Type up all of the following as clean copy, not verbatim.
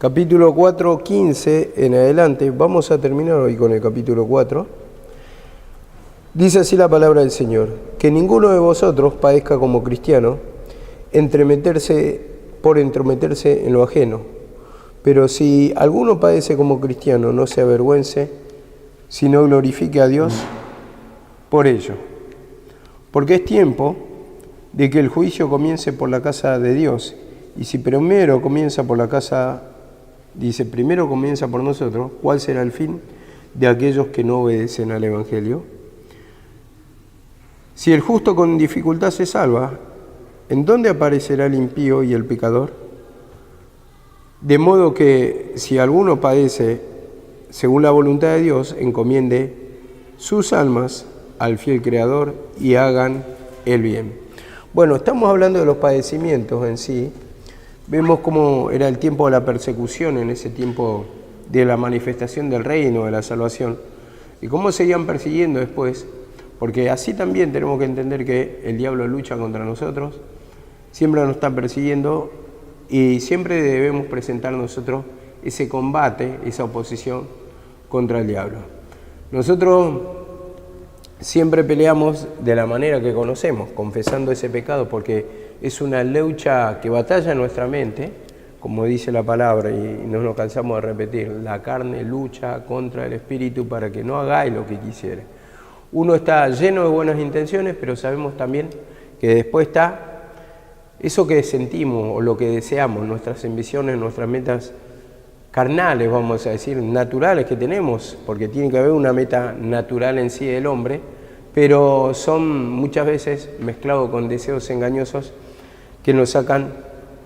Capítulo 4, 15 en adelante. Vamos a terminar hoy con el capítulo 4. Dice así la palabra del Señor: que ninguno de vosotros padezca como cristiano, por entrometerse en lo ajeno. Pero si alguno padece como cristiano, no se avergüence, sino glorifique a Dios por ello. Porque es tiempo de que el juicio comience por la casa de Dios. Y si primero comienza por la casa, primero comienza por nosotros, ¿cuál será el fin de aquellos que no obedecen al Evangelio? Si el justo con dificultad se salva, ¿en dónde aparecerá el impío y el pecador? De modo que si alguno padece según la voluntad de Dios, encomiende sus almas al fiel Creador y hagan el bien. Bueno, estamos hablando de los padecimientos en sí. Vemos cómo era el tiempo de la persecución, en ese tiempo de la manifestación del reino, de la salvación, y cómo seguían persiguiendo después, porque así también tenemos que entender que el diablo lucha contra nosotros, siempre nos está persiguiendo y siempre debemos presentar nosotros ese combate, esa oposición contra el diablo. Nosotros siempre peleamos de la manera que conocemos, confesando ese pecado, porque es una lucha que batalla en nuestra mente, como dice la palabra, y no nos cansamos de repetir: la carne lucha contra el espíritu para que no hagáis lo que quisiere. Uno está lleno de buenas intenciones, pero sabemos también que después está eso que sentimos o lo que deseamos, nuestras ambiciones, nuestras metas carnales, vamos a decir, naturales que tenemos, porque tiene que haber una meta natural en sí del hombre, pero son muchas veces mezclados con deseos engañosos que nos sacan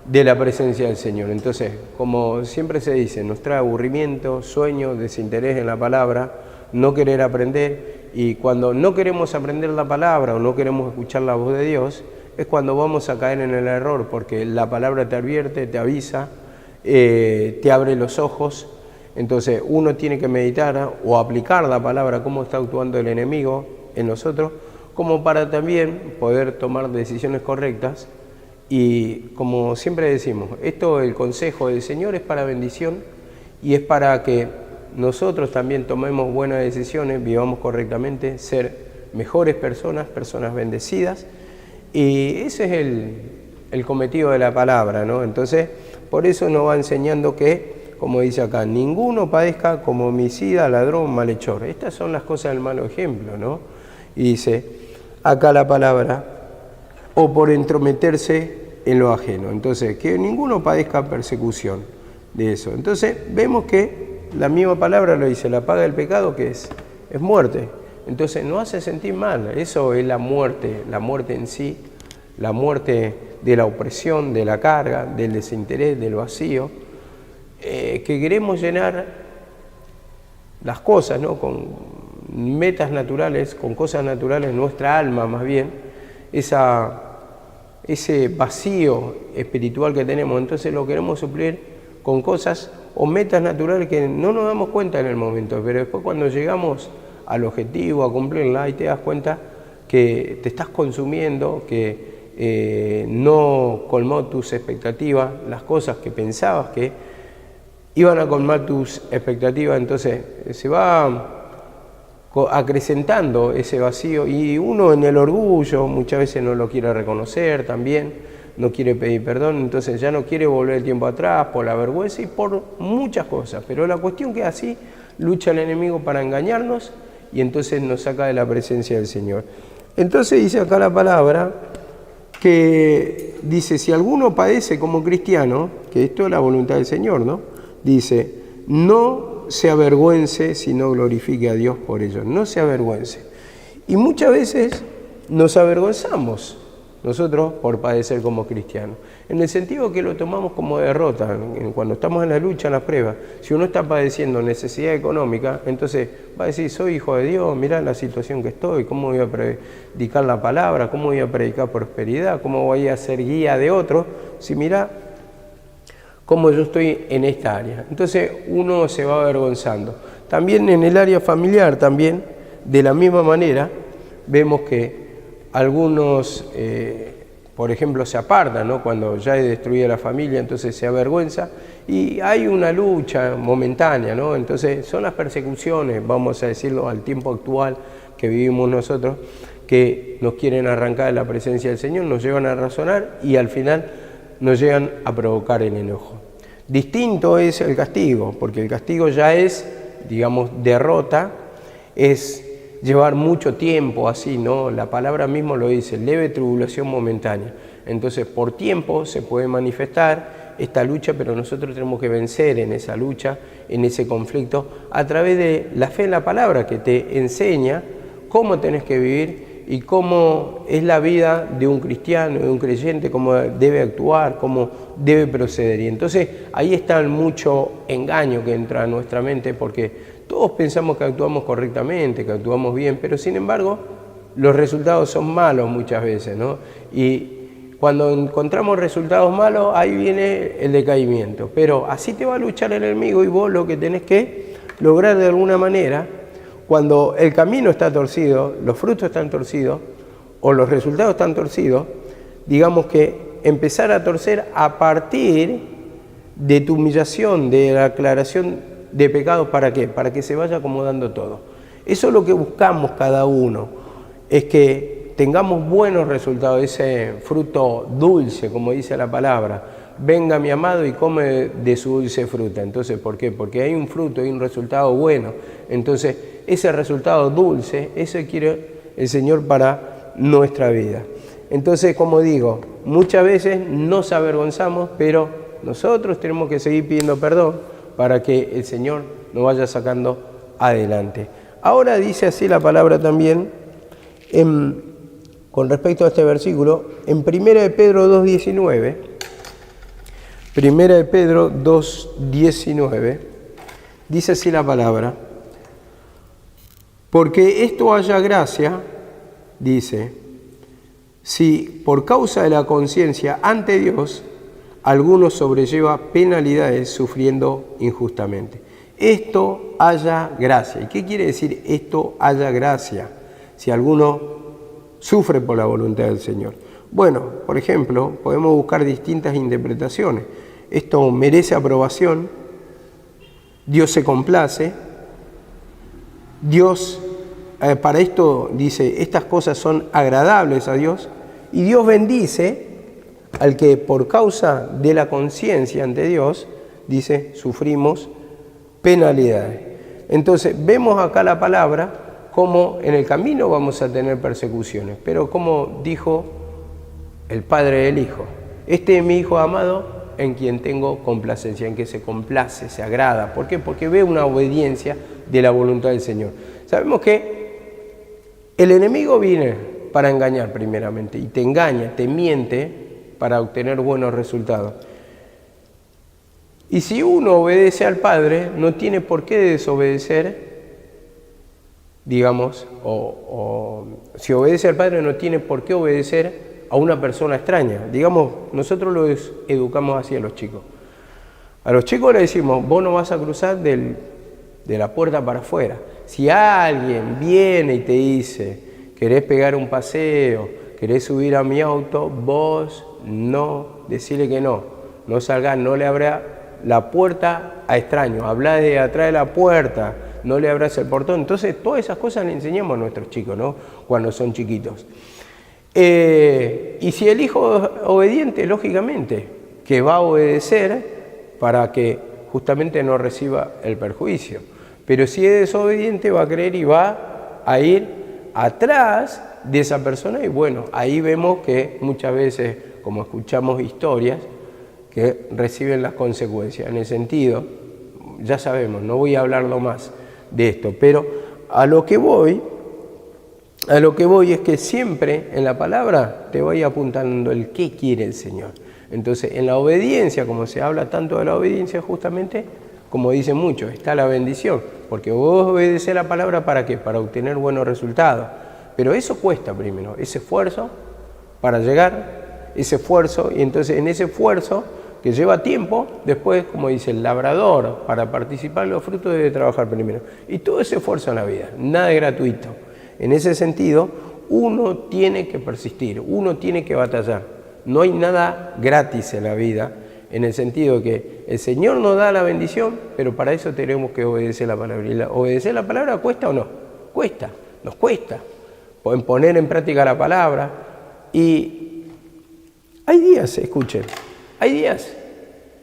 de la presencia del Señor. Entonces, como siempre se dice, nos trae aburrimiento, sueño, desinterés en la palabra, no querer aprender, y cuando no queremos aprender la palabra o no queremos escuchar la voz de Dios, es cuando vamos a caer en el error, porque la palabra te advierte, te avisa, te abre los ojos. Entonces uno tiene que meditar o aplicar la palabra, cómo está actuando el enemigo en nosotros, como para también poder tomar decisiones correctas. Y como siempre decimos, el consejo del Señor es para bendición y es para que nosotros también tomemos buenas decisiones, vivamos correctamente, ser mejores personas bendecidas, y ese es el cometido de la palabra, ¿no? Entonces, por eso nos va enseñando que, como dice acá, ninguno padezca como homicida, ladrón, malhechor. Estas son las cosas del malo ejemplo, ¿no? Y dice acá la palabra: o por entrometerse en lo ajeno. Entonces, que ninguno padezca persecución de eso. Entonces, vemos que la misma palabra lo dice: la paga del pecado, que es muerte. Entonces, nos hace sentir mal. Eso es la muerte en sí, la muerte de la opresión, de la carga, del desinterés, del vacío, que queremos llenar las cosas, ¿no? Con metas naturales, con cosas naturales, nuestra alma más bien, ese vacío espiritual que tenemos. Entonces lo queremos suplir con cosas o metas naturales que no nos damos cuenta en el momento, pero después cuando llegamos al objetivo, a cumplirla, ahí te das cuenta que te estás consumiendo, que no colmó tus expectativas, las cosas que pensabas que iban a colmar tus expectativas. Entonces se va acrecentando ese vacío, y uno en el orgullo muchas veces no lo quiere reconocer también, no quiere pedir perdón, entonces ya no quiere volver el tiempo atrás por la vergüenza y por muchas cosas. Pero la cuestión que así lucha el enemigo para engañarnos, y entonces nos saca de la presencia del Señor. Entonces dice acá la palabra que dice: si alguno padece como cristiano, que esto es la voluntad del Señor, ¿no? Dice: no se avergüence, sino glorifique a Dios por ello. No se avergüence. Y muchas veces nos avergonzamos nosotros por padecer como cristianos, en el sentido que lo tomamos como derrota. Cuando estamos en la lucha, en la prueba, si uno está padeciendo necesidad económica, entonces va a decir: soy hijo de Dios, mirá la situación que estoy, cómo voy a predicar la palabra, cómo voy a predicar prosperidad, cómo voy a ser guía de otros, si mirá cómo yo estoy en esta área. Entonces uno se va avergonzando. También en el área familiar, también de la misma manera, vemos que algunos por ejemplo, se aparta, ¿no? Cuando ya he destruido la familia, entonces se avergüenza y hay una lucha momentánea, ¿no? Entonces son las persecuciones, vamos a decirlo, al tiempo actual que vivimos nosotros, que nos quieren arrancar de la presencia del Señor, nos llevan a razonar y al final nos llegan a provocar el enojo. Distinto es el castigo, porque el castigo ya es, digamos, derrota, es llevar mucho tiempo así, ¿no? La palabra mismo lo dice, leve tribulación momentánea. Entonces, por tiempo se puede manifestar esta lucha, pero nosotros tenemos que vencer en esa lucha, en ese conflicto, a través de la fe en la palabra, que te enseña cómo tenés que vivir y cómo es la vida de un cristiano, de un creyente, cómo debe actuar, cómo debe proceder. Y entonces ahí está mucho engaño que entra a nuestra mente, porque todos pensamos que actuamos correctamente, que actuamos bien, pero sin embargo los resultados son malos muchas veces, ¿no? Y cuando encontramos resultados malos, ahí viene el decaimiento. Pero así te va a luchar el enemigo y vos lo que tenés que lograr de alguna manera, cuando el camino está torcido, los frutos están torcidos o los resultados están torcidos, digamos que empezar a torcer a partir de tu humillación, de la aclaración de pecados. ¿Para qué? Para que se vaya acomodando todo. Eso es lo que buscamos cada uno, es que tengamos buenos resultados, ese fruto dulce, como dice la palabra. Venga mi amado y come de su dulce fruta. Entonces, ¿por qué? Porque hay un fruto, hay un resultado bueno. Entonces, ese resultado dulce, eso quiere el Señor para nuestra vida. Entonces, como digo, muchas veces nos avergonzamos, pero nosotros tenemos que seguir pidiendo perdón para que el Señor nos vaya sacando adelante. Ahora dice así la palabra también, con respecto a este versículo, en 1 de Pedro 2:19, 1 de Pedro 2:19, dice así la palabra: porque esto haya gracia, dice, si por causa de la conciencia ante Dios alguno sobrelleva penalidades sufriendo injustamente. Esto haya gracia. ¿Y qué quiere decir esto haya gracia? Si alguno sufre por la voluntad del Señor. Bueno, por ejemplo, podemos buscar distintas interpretaciones. Esto merece aprobación, Dios se complace, Dios, para esto dice, estas cosas son agradables a Dios, y Dios bendice al que por causa de la conciencia ante Dios, dice, sufrimos penalidades. Entonces, vemos acá la palabra como en el camino vamos a tener persecuciones, pero como dijo el Padre del Hijo, este es mi Hijo amado en quien tengo complacencia, en que se complace, se agrada. ¿Por qué? Porque ve una obediencia de la voluntad del Señor. Sabemos que el enemigo viene para engañar primeramente, y te engaña, te miente para obtener buenos resultados. Y si uno obedece al Padre, no tiene por qué desobedecer, digamos, o si obedece al Padre no tiene por qué obedecer a una persona extraña. Digamos, nosotros los educamos así a los chicos. A los chicos les decimos, vos no vas a cruzar de la puerta para afuera. Si alguien viene y te dice, querés pegar un paseo, querés subir a mi auto, vos no, decirle que no salgas, no le abra la puerta a extraños, hablá de atrás de la puerta, no le abras el portón. Entonces, todas esas cosas le enseñamos a nuestros chicos, ¿no? Cuando son chiquitos. Y si el hijo es obediente, lógicamente, que va a obedecer para que justamente no reciba el perjuicio. Pero si es desobediente, va a creer y va a ir atrás de esa persona, y bueno, ahí vemos que muchas veces, como escuchamos historias, que reciben las consecuencias. En el sentido, ya sabemos, no voy a hablarlo más de esto, pero a lo que voy es que siempre en la palabra te voy apuntando el qué quiere el Señor. Entonces, en la obediencia, como se habla tanto de la obediencia, justamente, como dicen muchos, está la bendición, porque vos obedecés la palabra, ¿para qué? Para obtener buenos resultados. Pero eso cuesta primero, ese esfuerzo para llegar, ese esfuerzo, y entonces en ese esfuerzo que lleva tiempo, después, como dice el labrador, para participar en los frutos debe trabajar primero. Y todo ese esfuerzo en la vida, nada es gratuito. En ese sentido, uno tiene que persistir, uno tiene que batallar. No hay nada gratis en la vida, en el sentido de que el Señor nos da la bendición, pero para eso tenemos que obedecer la palabra. ¿Y obedecer la palabra cuesta o no? Cuesta, nos cuesta. Pueden poner en práctica la palabra. Y hay días, escuchen, hay días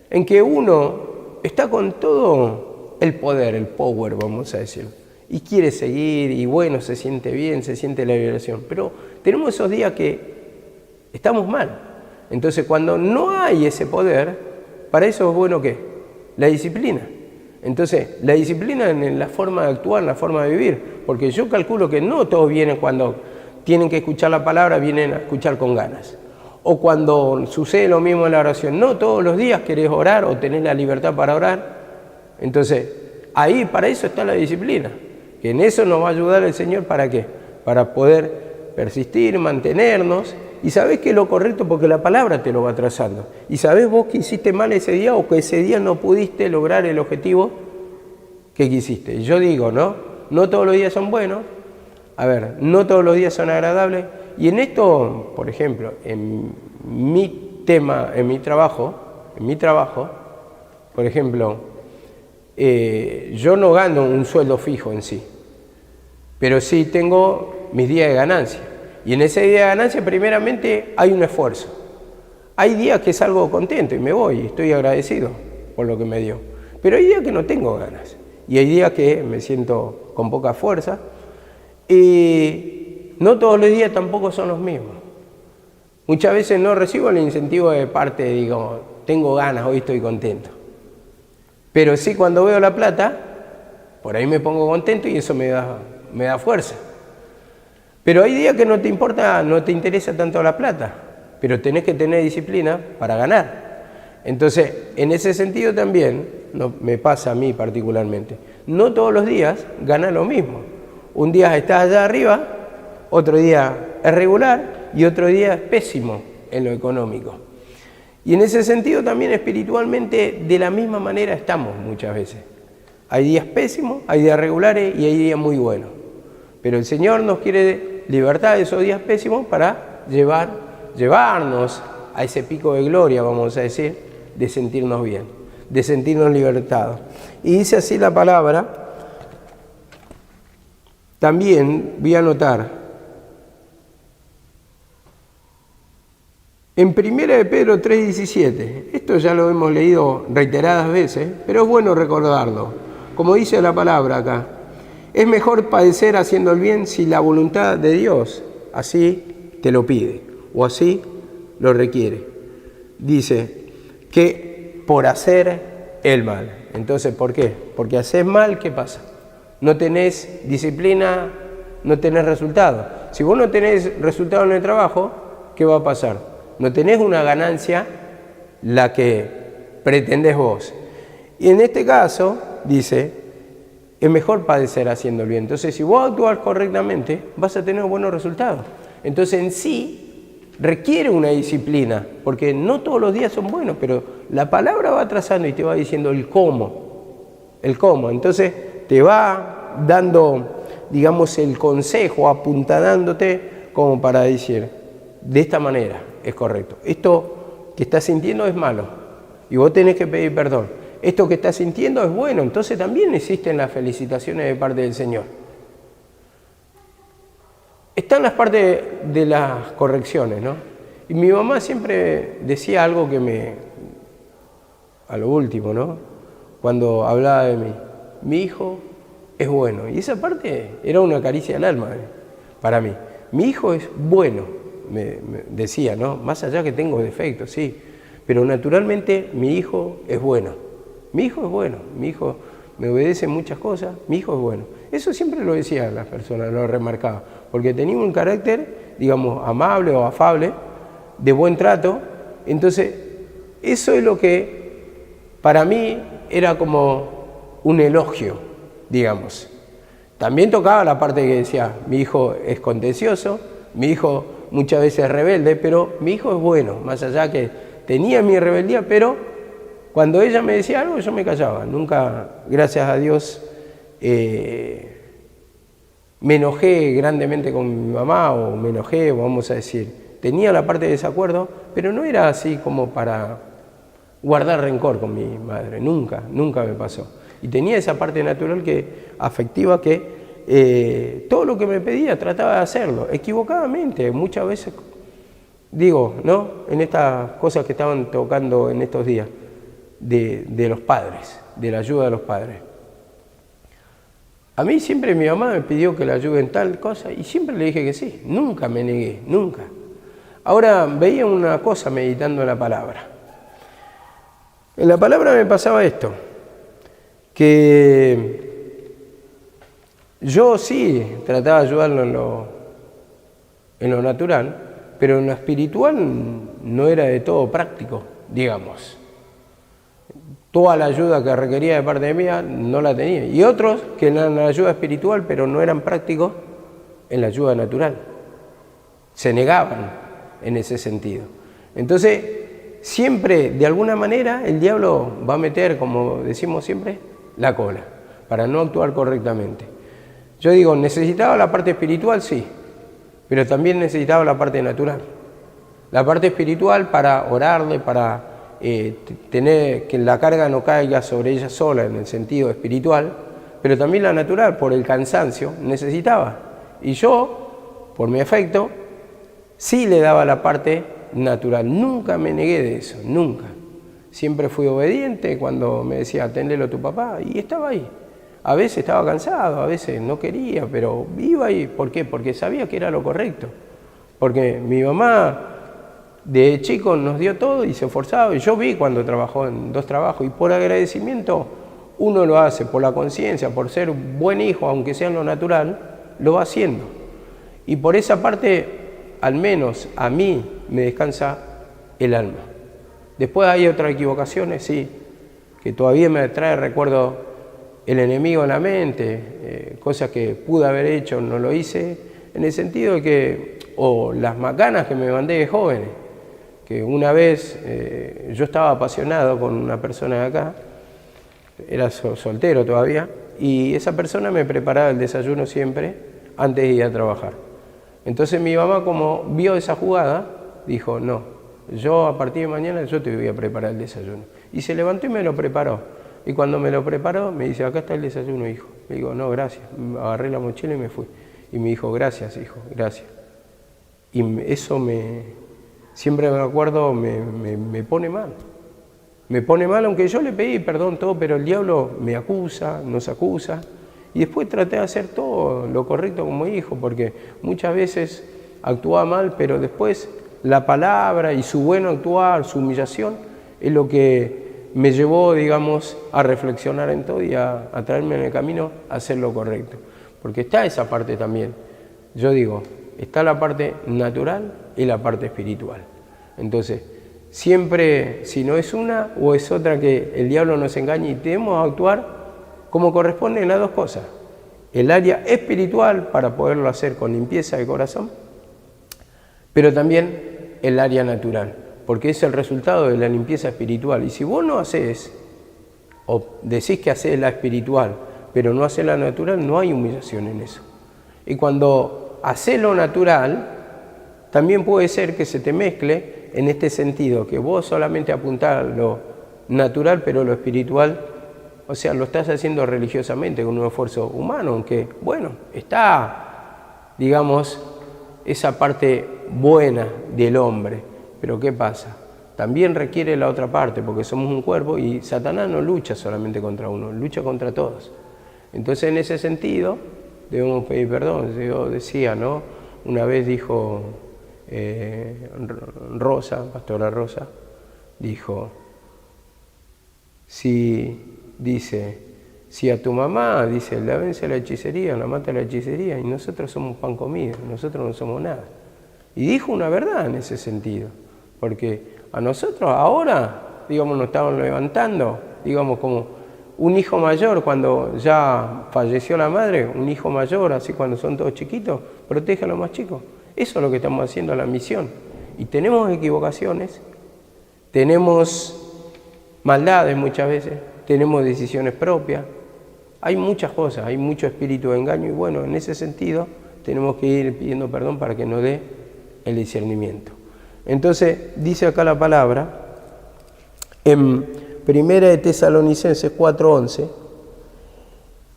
en que uno está con todo el poder, el power, vamos a decir, y quiere seguir, y bueno, se siente bien, se siente la liberación, pero tenemos esos días que estamos mal. Entonces, cuando no hay ese poder, para eso es bueno ¿qué? La disciplina. Entonces, la disciplina en la forma de actuar, en la forma de vivir, porque yo calculo que no todos vienen cuando tienen que escuchar la palabra, vienen a escuchar con ganas. O cuando sucede lo mismo en la oración, no todos los días querés orar o tenés la libertad para orar. Entonces, ahí para eso está la disciplina, que en eso nos va a ayudar el Señor, ¿para qué? Para poder persistir, mantenernos, y sabés que es lo correcto porque la palabra te lo va trazando. Y sabés vos que hiciste mal ese día o que ese día no pudiste lograr el objetivo que quisiste. Y yo digo, no todos los días son buenos, no todos los días son agradables. Y en esto, por ejemplo, en mi trabajo, por ejemplo, yo no gano un sueldo fijo en sí, pero sí tengo mis días de ganancia. Y en ese día de ganancia, primeramente, hay un esfuerzo. Hay días que salgo contento y me voy, y estoy agradecido por lo que me dio. Pero hay días que no tengo ganas. Y hay días que me siento con poca fuerza. Y no todos los días tampoco son los mismos. Muchas veces no recibo el incentivo de parte, digo, tengo ganas, hoy estoy contento. Pero sí, cuando veo la plata, por ahí me pongo contento y eso me da fuerza. Pero hay días que no te importa, no te interesa tanto la plata, pero tenés que tener disciplina para ganar. Entonces, en ese sentido también, me pasa a mí particularmente, no todos los días gana lo mismo. Un día estás allá arriba, otro día es regular y otro día es pésimo en lo económico. Y en ese sentido también espiritualmente de la misma manera estamos muchas veces. Hay días pésimos, hay días regulares y hay días muy buenos. Pero el Señor nos quiere libertar de esos días pésimos para llevarnos a ese pico de gloria, vamos a decir, de sentirnos bien, de sentirnos libertados. Y dice así la palabra. También voy a anotar en 1 de Pedro 3:17, esto ya lo hemos leído reiteradas veces, pero es bueno recordarlo. Como dice la palabra acá, es mejor padecer haciendo el bien si la voluntad de Dios así te lo pide o así lo requiere. Dice que por hacer el mal. Entonces, ¿por qué? Porque haces mal, ¿qué pasa? No tenés disciplina, no tenés resultado. Si vos no tenés resultado en el trabajo, ¿qué va a pasar? No tenés una ganancia la que pretendés vos. Y en este caso, dice, es mejor padecer haciendo el bien. Entonces, si vos actúas correctamente, vas a tener buenos resultados. Entonces, en sí, requiere una disciplina, porque no todos los días son buenos, pero la palabra va trazando y te va diciendo el cómo. El cómo. Entonces, te va dando, digamos, el consejo, apuntalándote como para decir, de esta manera es correcto. Esto que estás sintiendo es malo y vos tenés que pedir perdón. Esto que estás sintiendo es bueno, entonces también existen las felicitaciones de parte del Señor. Están las partes de las correcciones, ¿no? Y mi mamá siempre decía algo que a lo último, ¿no? Cuando hablaba de mí. Mi hijo es bueno. Y esa parte era una caricia al alma para mí. Mi hijo es bueno, me decía, ¿no? Más allá que tengo defectos, sí. Pero naturalmente mi hijo es bueno. Mi hijo es bueno. Mi hijo me obedece en muchas cosas. Mi hijo es bueno. Eso siempre lo decían las personas, lo remarcaba. Porque tenía un carácter, digamos, amable o afable, de buen trato. Entonces, eso es lo que para mí era como un elogio, digamos. También tocaba la parte que decía, mi hijo es contencioso, mi hijo muchas veces es rebelde, pero mi hijo es bueno, más allá que tenía mi rebeldía, pero cuando ella me decía algo yo me callaba. Nunca, gracias a Dios, me enojé grandemente con mi mamá, o me enojé, vamos a decir, tenía la parte de desacuerdo, pero no era así como para guardar rencor con mi madre, nunca me pasó. Y tenía esa parte natural afectiva que todo lo que me pedía trataba de hacerlo, equivocadamente, muchas veces, digo, ¿no? En estas cosas que estaban tocando en estos días, de los padres, de la ayuda de los padres. A mí siempre mi mamá me pidió que la ayude en tal cosa y siempre le dije que sí, nunca me negué, nunca. Ahora veía una cosa meditando en la palabra. En la palabra me pasaba esto, que yo sí trataba de ayudarlo en lo natural, pero en lo espiritual no era de todo práctico, digamos. Toda la ayuda que requería de parte mía no la tenía. Y otros que eran la ayuda espiritual, pero no eran prácticos en la ayuda natural. Se negaban en ese sentido. Entonces, siempre, de alguna manera, el diablo va a meter, como decimos siempre, la cola, para no actuar correctamente. Yo digo, necesitaba la parte espiritual, sí, pero también necesitaba la parte natural. La parte espiritual para orarle, para tener que la carga no caiga sobre ella sola en el sentido espiritual, pero también la natural, por el cansancio, necesitaba. Y yo, por mi afecto, sí le daba la parte natural. Nunca me negué de eso, nunca. Siempre fui obediente cuando me decía, atendelo a tu papá, y estaba ahí. A veces estaba cansado, a veces no quería, pero iba ahí. ¿Por qué? Porque sabía que era lo correcto. Porque mi mamá de chico nos dio todo y se esforzaba. Y yo vi cuando trabajó en 2 trabajos. Y por agradecimiento uno lo hace, por la conciencia, por ser un buen hijo, aunque sea en lo natural, lo va haciendo. Y por esa parte, al menos a mí, me descansa el alma. Después hay otras equivocaciones, sí, que todavía me trae recuerdo el enemigo en la mente, cosas que pude haber hecho, no lo hice, en el sentido de que, o las macanas que me mandé de jóvenes, que una vez yo estaba apasionado con una persona de acá, era soltero todavía, y esa persona me preparaba el desayuno siempre antes de ir a trabajar. Entonces mi mamá, como vio esa jugada, dijo, no, yo a partir de mañana yo te voy a preparar el desayuno. Y se levantó y me lo preparó. Y cuando me lo preparó, me dice, acá está el desayuno, hijo. Le digo, no, gracias. Agarré la mochila y me fui. Y me dijo, gracias, hijo, gracias. Y eso siempre me acuerdo, me pone mal. Me pone mal, aunque yo le pedí perdón todo, pero el diablo me acusa, nos acusa. Y después traté de hacer todo lo correcto como hijo, porque muchas veces actuaba mal, pero después la palabra y su buen actuar, su humillación, es lo que me llevó, digamos, a reflexionar en todo y a traerme en el camino a hacer lo correcto. Porque está esa parte también. Yo digo, está la parte natural y la parte espiritual. Entonces, siempre, si no es una o es otra, que el diablo nos engañe y tenemos que actuar como corresponde en las 2 cosas. El área espiritual para poderlo hacer con limpieza de corazón, pero también el área natural, porque es el resultado de la limpieza espiritual. Y si vos no haces, o decís que haces la espiritual, pero no haces la natural, no hay humillación en eso. Y cuando haces lo natural, también puede ser que se te mezcle en este sentido, que vos solamente apuntás a lo natural, pero lo espiritual, o sea, lo estás haciendo religiosamente con un esfuerzo humano, aunque, bueno, está, digamos, esa parte buena del hombre. Pero ¿qué pasa? También requiere la otra parte, porque somos un cuerpo y Satanás no lucha solamente contra uno, lucha contra todos. Entonces, en ese sentido, debemos pedir perdón. Yo decía, ¿no? Una vez dijo Rosa, Pastora Rosa, dijo, si a tu mamá, dice, la vence la hechicería, la mata la hechicería, y nosotros somos pan comido, nosotros no somos nada. Y dijo una verdad en ese sentido, porque a nosotros ahora, digamos, nos estaban levantando, digamos, como un hijo mayor, cuando ya falleció la madre, un hijo mayor, así cuando son todos chiquitos, protege a los más chicos. Eso es lo que estamos haciendo en la misión. Y tenemos equivocaciones, tenemos maldades muchas veces, tenemos decisiones propias, hay muchas cosas, hay mucho espíritu de engaño y bueno, en ese sentido tenemos que ir pidiendo perdón para que nos dé el discernimiento. Entonces, dice acá la palabra, en 1 de Tesalonicenses 4:11,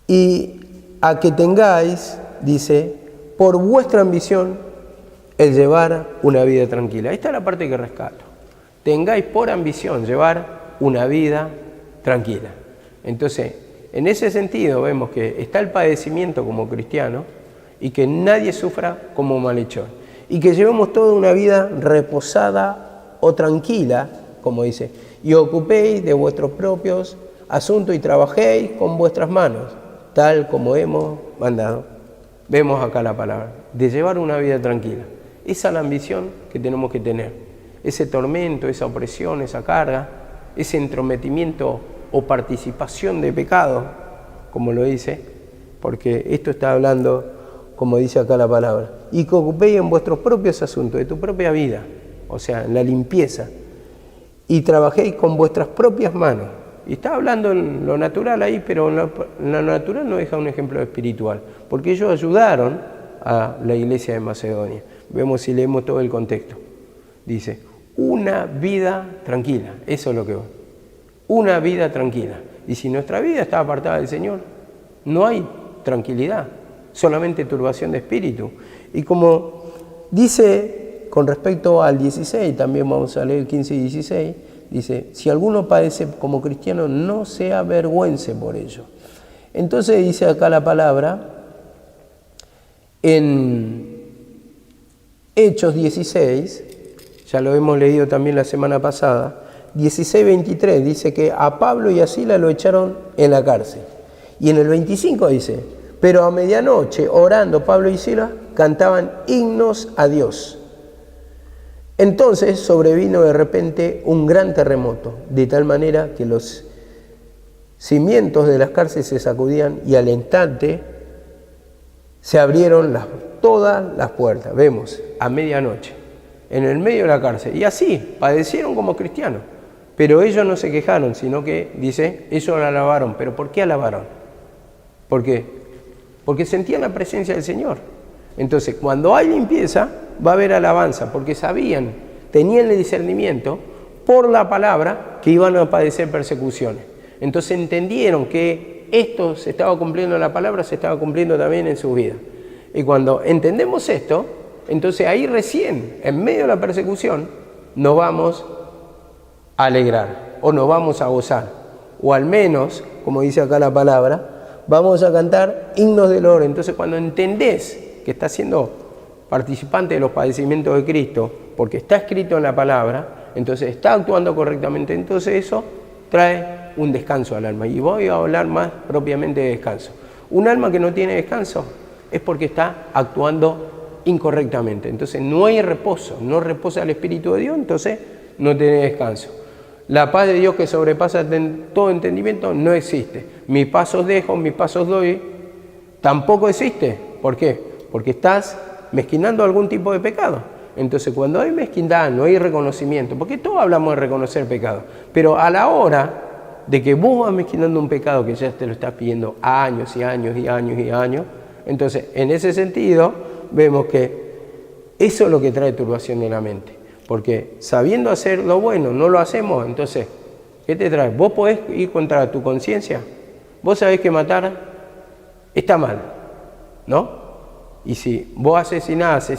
y a que tengáis, dice, por vuestra ambición, el llevar una vida tranquila. Esta es la parte que rescato. Tengáis por ambición llevar una vida tranquila. Entonces, en ese sentido vemos que está el padecimiento como cristiano y que nadie sufra como malhechor. Y que llevemos toda una vida reposada o tranquila, como dice, y ocupéis de vuestros propios asuntos y trabajéis con vuestras manos, tal como hemos mandado. Vemos acá la palabra, de llevar una vida tranquila. Esa es la ambición que tenemos que tener. Ese tormento, esa opresión, esa carga, ese entrometimiento o participación de pecado, como lo dice, porque esto está hablando, como dice acá la palabra, y que ocupéis en vuestros propios asuntos, de tu propia vida, o sea, en la limpieza, y trabajéis con vuestras propias manos. Y está hablando en lo natural ahí, pero en lo natural no deja un ejemplo espiritual, porque ellos ayudaron a la iglesia de Macedonia. Vemos si leemos todo el contexto. Dice, una vida tranquila, eso es lo que va. Una vida tranquila. Y si nuestra vida está apartada del Señor, no hay tranquilidad, solamente turbación de espíritu. Y como dice con respecto al 16, también vamos a leer 15 y 16, dice, si alguno padece como cristiano, no se avergüence por ello. Entonces dice acá la palabra, en Hechos 16, ya lo hemos leído también la semana pasada, 16:23 dice que a Pablo y a Silas lo echaron en la cárcel. Y en el 25 dice, pero a medianoche, orando Pablo y Silas, cantaban himnos a Dios. Entonces sobrevino de repente un gran terremoto, de tal manera que los cimientos de las cárceles se sacudían y al instante se abrieron todas las puertas. Vemos, a medianoche, en el medio de la cárcel. Y así, padecieron como cristianos. Pero ellos no se quejaron, sino que, dice, ellos la alabaron. ¿Pero por qué alabaron? ¿Por qué? Porque sentían la presencia del Señor. Entonces, cuando hay limpieza, va a haber alabanza, porque sabían, tenían el discernimiento por la palabra que iban a padecer persecuciones. Entonces entendieron que esto se estaba cumpliendo en la palabra, se estaba cumpliendo también en su vida. Y cuando entendemos esto, entonces ahí recién, en medio de la persecución, nos vamos a alegrar o nos vamos a gozar. O al menos, como dice acá la palabra, vamos a cantar himnos de loor. Entonces cuando entendés que estás siendo participante de los padecimientos de Cristo, porque está escrito en la palabra, entonces está actuando correctamente, entonces eso trae un descanso al alma. Y voy a hablar más propiamente de descanso. Un alma que no tiene descanso es porque está actuando incorrectamente. Entonces no hay reposo, no reposa el Espíritu de Dios, entonces no tiene descanso. La paz de Dios que sobrepasa todo entendimiento no existe. Mis pasos dejo, mis pasos doy, tampoco existe. ¿Por qué? Porque estás mezquinando algún tipo de pecado. Entonces cuando hay mezquindad, no hay reconocimiento, porque todos hablamos de reconocer pecado, pero a la hora de que vos vas mezquinando un pecado que ya te lo estás pidiendo años y años y años y años, entonces en ese sentido vemos que eso es lo que trae turbación de la mente, porque sabiendo hacer lo bueno no lo hacemos, entonces ¿qué te trae? Vos podés ir contra tu conciencia, vos sabés que matar está mal, ¿no? Y si vos asesinás,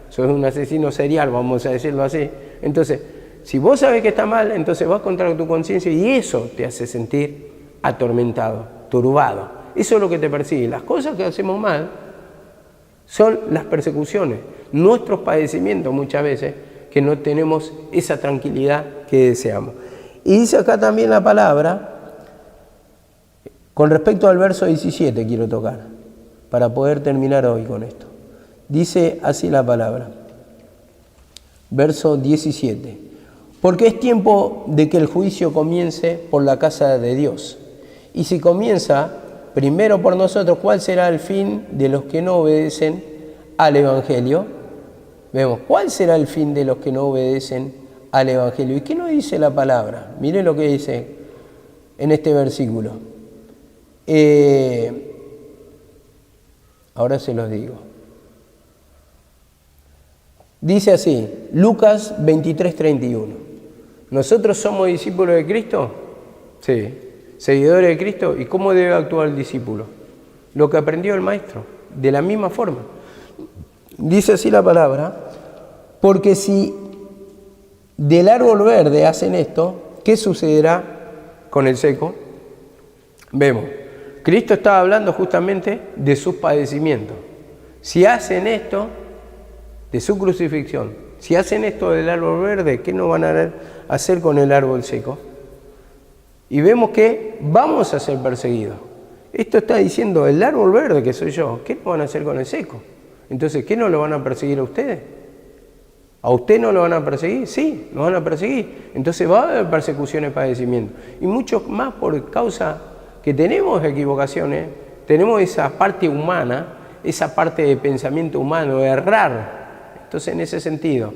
sos un asesino serial, vamos a decirlo así, entonces si vos sabés que está mal, entonces vas contra tu conciencia y eso te hace sentir atormentado, turbado. Eso es lo que te persigue. Las cosas que hacemos mal son las persecuciones, nuestros padecimientos muchas veces, que no tenemos esa tranquilidad que deseamos. Y dice acá también la palabra, con respecto al verso 17 quiero tocar, para poder terminar hoy con esto. Dice así la palabra, verso 17. Porque es tiempo de que el juicio comience por la casa de Dios. Y si comienza primero por nosotros, ¿cuál será el fin de los que no obedecen al Evangelio? Vemos, ¿cuál será el fin de los que no obedecen al Evangelio? ¿Y qué nos dice la palabra? Miren lo que dice en este versículo. Ahora se los digo. Dice así, Lucas 23:31. ¿Nosotros somos discípulos de Cristo? Sí. ¿Seguidores de Cristo? ¿Y cómo debe actuar el discípulo? Lo que aprendió el maestro, de la misma forma. Dice así la palabra, porque si del árbol verde hacen esto, ¿qué sucederá con el seco? Vemos, Cristo estaba hablando justamente de sus padecimientos. Si hacen esto, de su crucifixión, si hacen esto del árbol verde, ¿qué no van a hacer con el árbol seco? Y vemos que vamos a ser perseguidos. Esto está diciendo el árbol verde que soy yo, ¿qué no van a hacer con el seco? Entonces, ¿qué no lo van a perseguir a ustedes? ¿A usted no lo van a perseguir? Sí, lo van a perseguir. Entonces va a haber persecuciones, padecimientos. Y mucho más por causa que tenemos equivocaciones, tenemos esa parte humana, esa parte de pensamiento humano, de errar. Entonces, en ese sentido,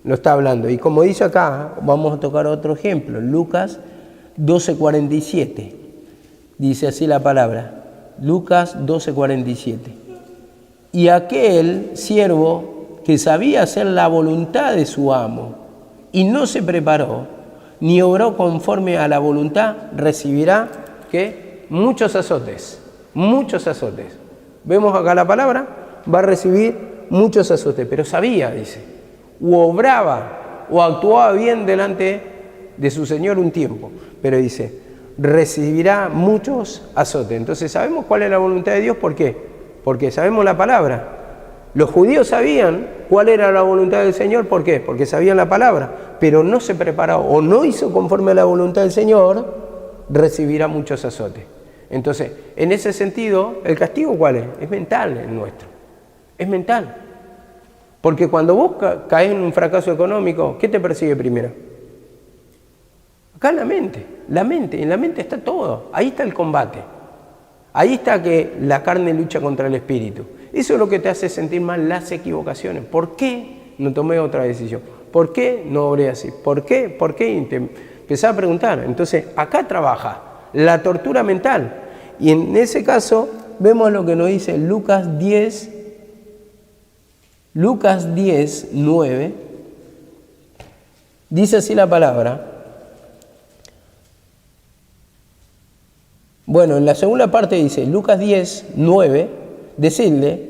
lo está hablando. Y como dice acá, vamos a tocar otro ejemplo, Lucas 12:47. Dice así la palabra, Lucas 12:47. Y aquel siervo que sabía hacer la voluntad de su amo y no se preparó, ni obró conforme a la voluntad, recibirá, ¿qué? Muchos azotes, muchos azotes. Vemos acá la palabra, va a recibir muchos azotes, pero sabía, dice, o obraba o actuaba bien delante de su Señor un tiempo, pero dice, recibirá muchos azotes. Entonces, ¿sabemos cuál es la voluntad de Dios? ¿Por qué? Porque sabemos la palabra. Los judíos sabían cuál era la voluntad del Señor, ¿por qué? Porque sabían la palabra, pero no se preparó o no hizo conforme a la voluntad del Señor, recibirá muchos azotes. Entonces, en ese sentido, ¿el castigo cuál es? Es mental el nuestro, es mental. Porque cuando vos caes en un fracaso económico, ¿qué te persigue primero? Acá en la mente está todo, ahí está el combate. Ahí está que la carne lucha contra el espíritu. Eso es lo que te hace sentir mal las equivocaciones. ¿Por qué no tomé otra decisión? ¿Por qué no obré así? ¿Por qué? ¿Por qué? Y te empezás a preguntar. Entonces, acá trabaja la tortura mental. Y en ese caso, vemos lo que nos dice Lucas 10:9. Dice así la palabra. Bueno, en la segunda parte dice, Lucas 10:9, decidle,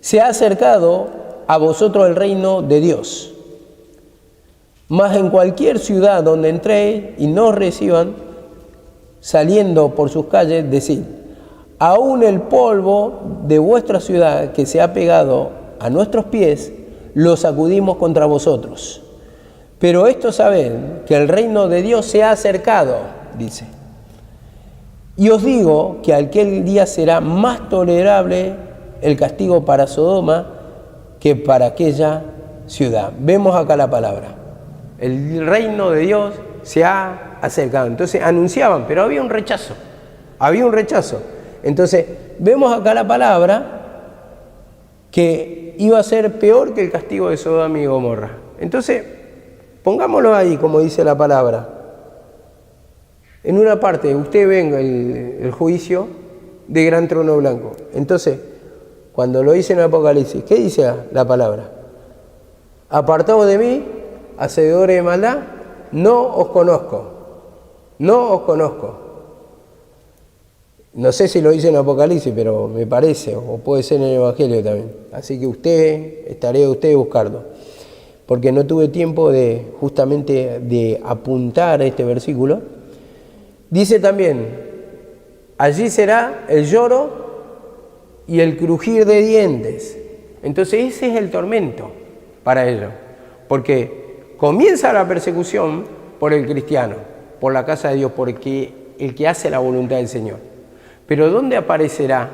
se ha acercado a vosotros el reino de Dios. Mas en cualquier ciudad donde entréis y no os reciban, saliendo por sus calles, decid, aún el polvo de vuestra ciudad que se ha pegado a nuestros pies, lo sacudimos contra vosotros. Pero esto sabed, que el reino de Dios se ha acercado, dice. Y os digo que aquel día será más tolerable el castigo para Sodoma que para aquella ciudad. Vemos acá la palabra. El reino de Dios se ha acercado. Entonces anunciaban, pero había un rechazo. Había un rechazo. Entonces vemos acá la palabra que iba a ser peor que el castigo de Sodoma y Gomorra. Entonces, pongámoslo ahí, como dice la palabra. En una parte, usted venga el juicio de gran trono blanco. Entonces, cuando lo dice en Apocalipsis, ¿qué dice la palabra? Apartaos de mí, hacedores de maldad, no os conozco. No os conozco. No sé si lo dice en Apocalipsis, pero me parece, o puede ser en el Evangelio también. Así que estaré buscando. Porque no tuve tiempo justamente de apuntar este versículo. Dice también, allí será el lloro y el crujir de dientes. Entonces ese es el tormento para ellos, porque comienza la persecución por el cristiano, por la casa de Dios, por el que hace la voluntad del Señor. Pero ¿dónde aparecerá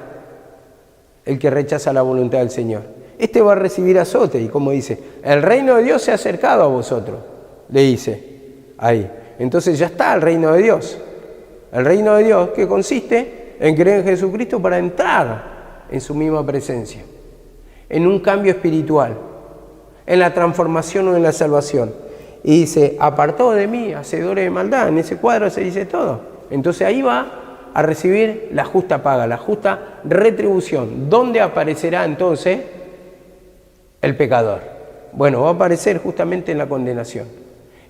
el que rechaza la voluntad del Señor? Este va a recibir azote, y como dice, el reino de Dios se ha acercado a vosotros, le dice ahí. Entonces ya está el reino de Dios. El reino de Dios que consiste en creer en Jesucristo para entrar en su misma presencia, en un cambio espiritual, en la transformación o en la salvación. Y dice, apartó de mí, hacedores de maldad. En ese cuadro se dice todo. Entonces ahí va a recibir la justa paga, la justa retribución. ¿Dónde aparecerá entonces el pecador? Bueno, va a aparecer justamente en la condenación,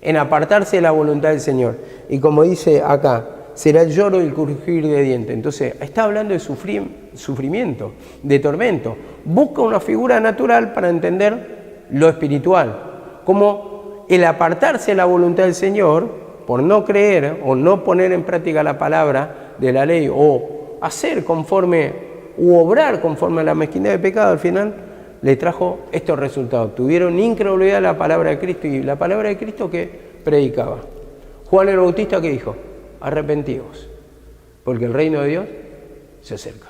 en apartarse de la voluntad del Señor. Y como dice acá, será el lloro y el crujir de dientes. Entonces, está hablando de sufrimiento, de tormento. Busca una figura natural para entender lo espiritual, como el apartarse de la voluntad del Señor por no creer o no poner en práctica la palabra de la ley o hacer conforme u obrar conforme a la mezquindad de pecado, al final le trajo estos resultados. Tuvieron incredulidad a la palabra de Cristo, y la palabra de Cristo que predicaba. Juan el Bautista, ¿qué dijo? Arrepentíos, porque el reino de Dios se acerca.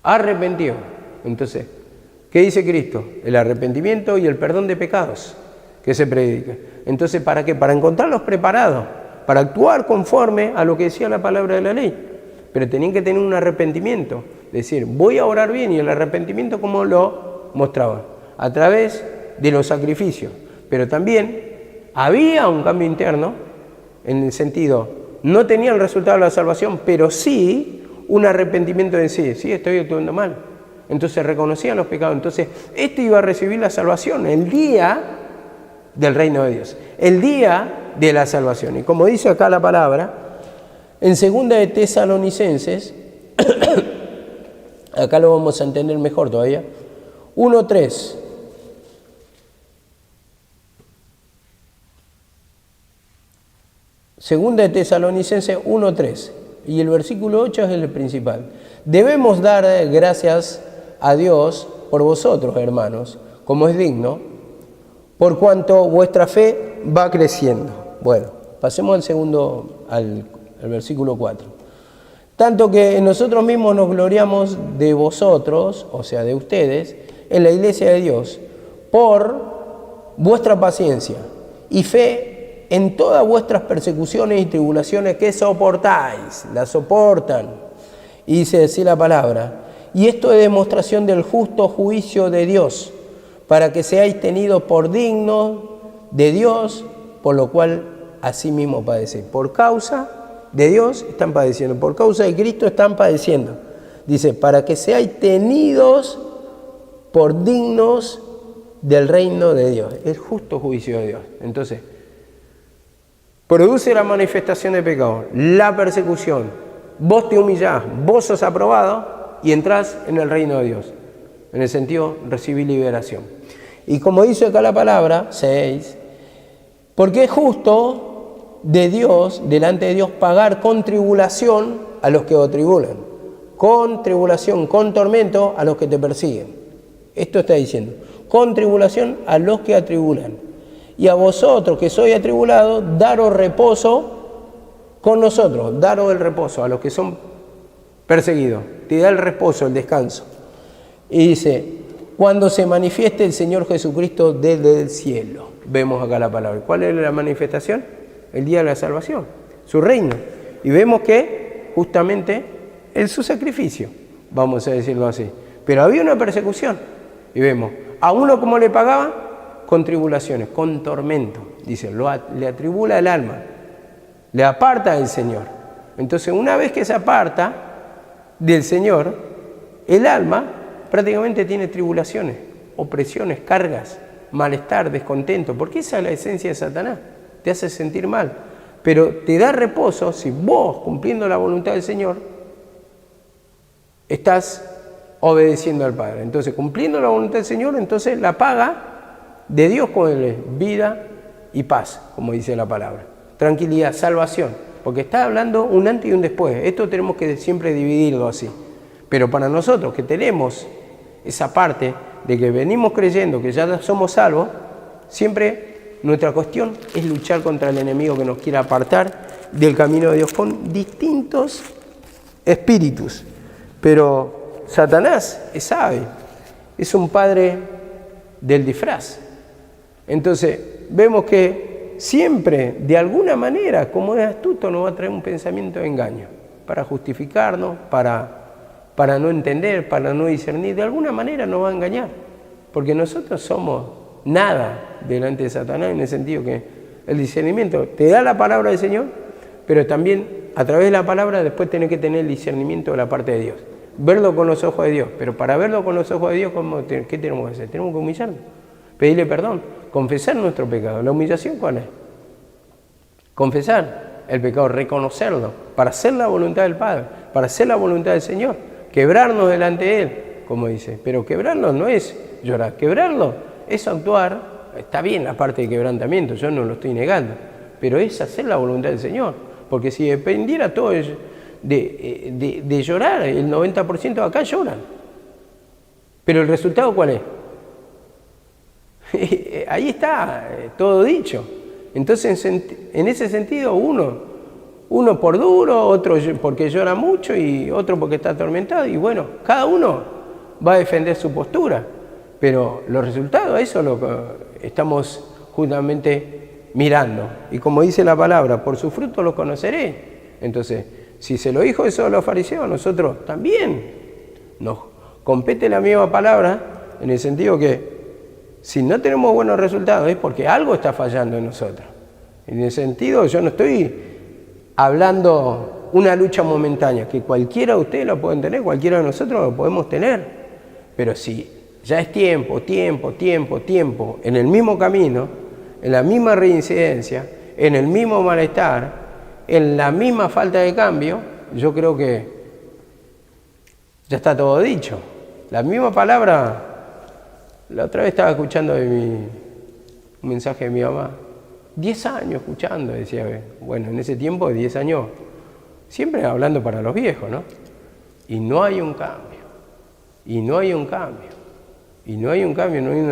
Arrepentíos. Entonces, ¿qué dice Cristo? El arrepentimiento y el perdón de pecados que se predica. Entonces, ¿para qué? Para encontrarlos preparados, para actuar conforme a lo que decía la palabra de la ley. Pero tenían que tener un arrepentimiento, decir, voy a orar bien, y el arrepentimiento, ¿cómo lo mostraban? A través de los sacrificios. Pero también había un cambio interno, en el sentido, no tenía el resultado de la salvación, pero sí un arrepentimiento de sí, estoy actuando mal. Entonces reconocían los pecados. Entonces, este iba a recibir la salvación el día del reino de Dios, el día de la salvación. Y como dice acá la palabra, en 2 de Tesalonicenses, acá lo vamos a entender mejor todavía, 1:3. Segunda de Tesalonicenses 1:3, y el versículo 8 es el principal. Debemos dar gracias a Dios por vosotros, hermanos, como es digno, por cuanto vuestra fe va creciendo. Bueno, pasemos al versículo 4. Tanto que nosotros mismos nos gloriamos de vosotros, o sea, de ustedes, en la iglesia de Dios, por vuestra paciencia y fe en todas vuestras persecuciones y tribulaciones que soportáis, las soportan. Y dice así la palabra, y esto es demostración del justo juicio de Dios, para que seáis tenidos por dignos de Dios, por lo cual asimismo padecéis. Por causa de Dios están padeciendo, por causa de Cristo están padeciendo. Dice, para que seáis tenidos por dignos del reino de Dios, el justo juicio de Dios. Entonces, produce la manifestación de pecado, la persecución, vos te humillás, vos sos aprobado y entrás en el reino de Dios. En el sentido, recibir liberación. Y como dice acá la palabra, 6, porque es justo de Dios, delante de Dios, pagar con tribulación a los que os tribulan, con tribulación, con tormento a los que te persiguen. Esto está diciendo, con tribulación a los que atribulan. Y a vosotros que sois atribulados, daros reposo con nosotros, daros el reposo a los que son perseguidos. Te da el reposo, el descanso. Y dice, cuando se manifieste el Señor Jesucristo desde el cielo. Vemos acá la palabra. ¿Cuál es la manifestación? El día de la salvación, su reino. Y vemos que justamente es su sacrificio, vamos a decirlo así. Pero había una persecución. Y vemos, a uno como le pagaban, con tribulaciones, con tormento. Dice, le atribula el alma, le aparta del Señor. Entonces, una vez que se aparta del Señor, el alma prácticamente tiene tribulaciones, opresiones, cargas, malestar, descontento, porque esa es la esencia de Satanás, te hace sentir mal, pero te da reposo si vos, cumpliendo la voluntad del Señor, estás obedeciendo al Padre. Entonces, cumpliendo la voluntad del Señor, entonces la paga de Dios con él es vida y paz, como dice la palabra, tranquilidad, salvación, porque está hablando un antes y un después. Esto tenemos que siempre dividirlo así, pero para nosotros que tenemos esa parte de que venimos creyendo que ya somos salvos, siempre nuestra cuestión es luchar contra el enemigo que nos quiere apartar del camino de Dios con distintos espíritus. Pero Satanás es sabio, es un padre del disfraz. Entonces vemos que siempre, de alguna manera, como es astuto, nos va a traer un pensamiento de engaño para justificarnos, para no entender, para no discernir. De alguna manera nos va a engañar, porque nosotros somos nada delante de Satanás, en el sentido que el discernimiento te da la palabra del Señor, pero también a través de la palabra después tenés que tener el discernimiento de la parte de Dios, verlo con los ojos de Dios. Pero para verlo con los ojos de Dios, ¿qué tenemos que hacer? Tenemos que humillarnos, pedirle perdón, confesar nuestro pecado. ¿La humillación cuál es? Confesar el pecado, reconocerlo, para hacer la voluntad del Padre, para hacer la voluntad del Señor, quebrarnos delante de Él, como dice. Pero quebrarnos no es llorar, quebrarlo es actuar. Está bien la parte de quebrantamiento, yo no lo estoy negando, pero es hacer la voluntad del Señor, porque si dependiera todo de llorar, el 90% de acá lloran. Pero el resultado ¿cuál es? Ahí está todo dicho. Entonces, en ese sentido, uno por duro, otro porque llora mucho y otro porque está atormentado, y bueno, cada uno va a defender su postura, pero los resultados, eso es lo que estamos justamente mirando. Y como dice la palabra, por sus frutos los conoceré. Entonces, si se lo dijo eso a los fariseos, a nosotros también nos compete la misma palabra, en el sentido que si no tenemos buenos resultados es porque algo está fallando en nosotros. En el sentido, yo no estoy hablando una lucha momentánea, que cualquiera de ustedes la pueden tener, cualquiera de nosotros lo podemos tener, pero si ya es tiempo, en el mismo camino, en la misma reincidencia, en el mismo malestar, en la misma falta de cambio, yo creo que ya está todo dicho. La misma palabra, la otra vez estaba escuchando un mensaje de mi mamá, 10 años escuchando, decía, bueno, en ese tiempo de 10 años, siempre hablando para los viejos, ¿no? Y no hay un cambio, no hay una